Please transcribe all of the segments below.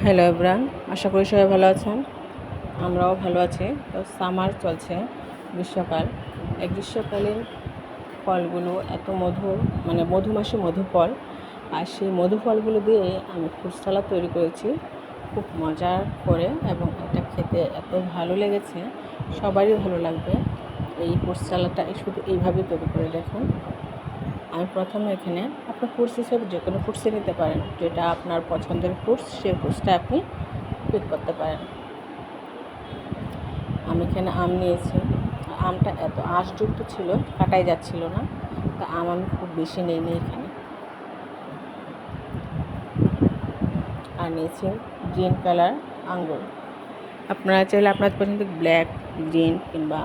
Hello everyone, আশা করি সবাই ভালো আছেন। আমরাও ভালো আছি। তো সামার চলছে, গ্রীষ্মকাল। এই গ্রীষ্মকালীন ফলগুলো এত মধুর, মানে মধুমাসে মধু ফল, আর সেই মধু ফলগুলো দিয়ে আমি ফ্রুট সালাদ তৈরি করেছি খুব মজার করে, এবং এটা খেতে এত ভালো লেগেছে, সবারই ভালো লাগবে। এই ফ্রুট সালাদটা শুধু এইভাবে তৈরি করে দেখুন। আমি প্রথমে এখানে আপনার ফ্রুটস হিসেবে যে কোনো ফ্রুটসই নিতে পারেন, যেটা আপনার পছন্দের ফ্রুটস সেই ফ্রুটসটা আপনি পিক করতে পারেন। আমি এখানে আম নিয়েছি। আমটা এত আঁশযুক্ত ছিল, কাটাই যাচ্ছিল না, তো আম আমি খুব বেশি নিইনি এখানে। আর নিয়েছি গ্রিন কালার আঙ্গুর। আপনারা চাইলে আপনার পছন্দের ব্ল্যাক, গ্রিন কিংবা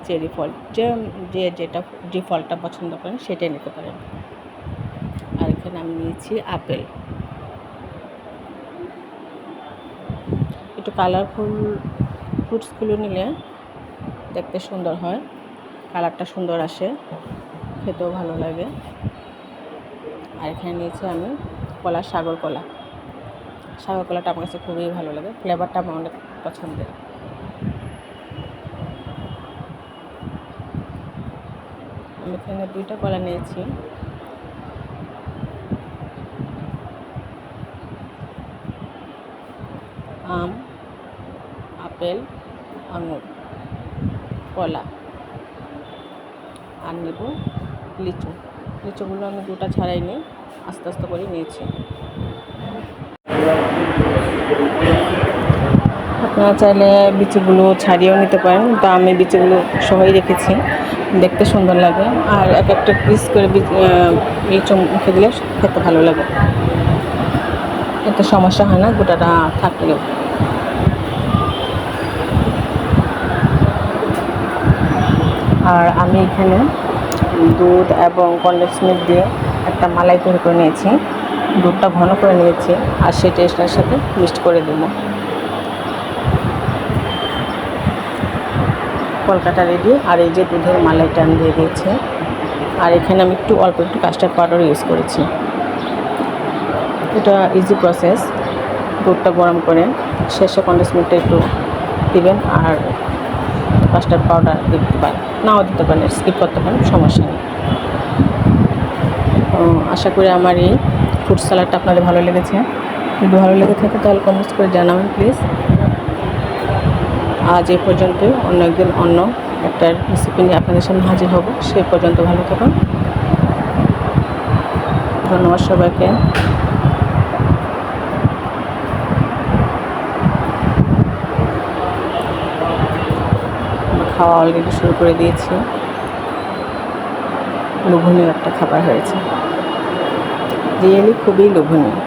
চেরি ফল, যে ফলটা পছন্দ করেন সেটাই নিতে পারেন। আর এখানে আমি নিয়েছি আপেল। একটু কালারফুল ফ্রুটসগুলো নিলে দেখতে সুন্দর হয়, কালারটা সুন্দর আসে, খেতেও ভালো লাগে। আর এখানে নিয়েছি আমি কলা, সাগর কলা। সাগর কলাটা আমার কাছে খুবই ভালো লাগে, ফ্লেভারটা আমার অনেক পছন্দের। আমি এখানে 2টা কলা নিয়েছি। আম, আপেল, আঙুর, কলা, আর নেব লিচু। লিচুগুলো আমি 2টা ছাড়াই নিই, আস্তে আস্তে করে নিয়েছি। আপনারা চাইলে বিচিগুলো ছাড়িয়েও নিতে পারেন, তো আমি বিচিগুলো সহই রেখেছি, দেখতে সুন্দর লাগে। আর এক একটা পিস করে লিচু মুখে দিলে খেতে ভালো লাগে, এতে সমস্যা হয় না গোটাটা থাকলেও। আর আমি এখানে দুধ এবং কনডেন্স মিল্ক দিয়ে একটা মালাই তৈরি করে নিয়েছি। দুধটা ঘন করে নিয়েছি, আর সেই টেস্টটার সাথে মিক্সড করে দেব। কলকাতা রেডি। আর এই যে দুধের মালাইটা আমি দিয়ে দিয়েছি। আর এখানে আমি অল্প একটু কাস্টার্ড পাউডার ইউজ করেছি। এটা ইজি প্রসেস। দুধটা গরম করে শেষে কনডেন্স মিল্কটা একটু দিবেন, আর কাস্টার্ড পাউডার দিতে পারেন, নাও দিতে পারেন, স্কিপ করতে পারেন, সমস্যা নেই। আশা করি আমার এই ফ্রুট সালাডটা আপনাদের ভালো লেগেছে। যদি ভালো লেগে থাকে তাহলে কমেন্টস করে জানাবেন প্লিজ। আজ এই পর্যন্তই, অন্য একদিন অন্য একটা রেসিপি নিয়ে আপনাদের সামনে হাজির হব। সেই পর্যন্ত ভালো থাকুন। ধন্যবাদ সবাইকে। খাওয়া অলরেডি শুরু করে দিয়েছি। লোভনীয় একটা খাবার হয়েছে, রিয়েলি খুবই লোভনীয়।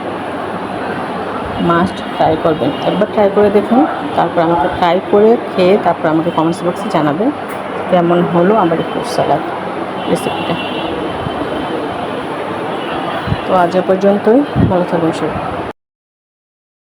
মাস্ট ট্রাই করবেন, একবার ট্রাই করে দেখুন, তারপর আমাকে ট্রাই করে খেয়ে তারপর আমাকে কমেন্টস বক্সে জানাবেন কেমন হলো আমার এই ফ্রুট সালাদ রেসিপিটা। তো আজ পর্যন্তই, ভালো থাকবেন সবাই।